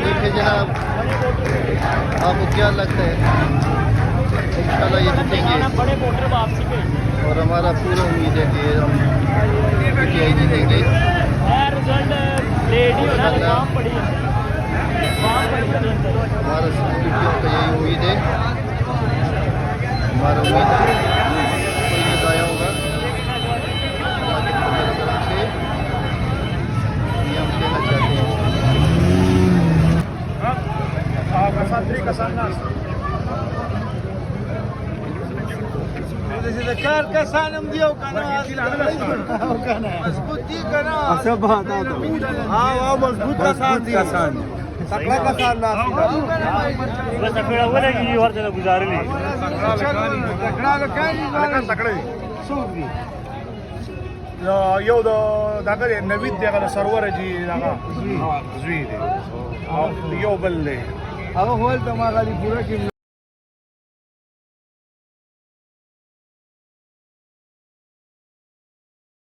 देखिए जनाब, आपको क्या लगता है? इंशाल्लाह ये जीतेंगे और हमारा पूरा उम्मीद है कि हम PTI जीतेंगे। हमारा PTI का यही उम्मीद है, हमारा उम्मीद है कोई नहीं आया होगा। तरफ से ये हम कहना चाहते हैं। Karkasanım diyor kana. Mazbut değil kana. Asıl bahat adam. Aa mazbut kasan değil. Sakla kasan nasıl? बस अकेला बोले कि ये और जगह गुजार ली Sakla lokani. सगळे Soğuk. येऊ दाखल नवीन त्या सर्वराची जागा जुई येऊ बल्ले Ama hol tamam hadi pura kim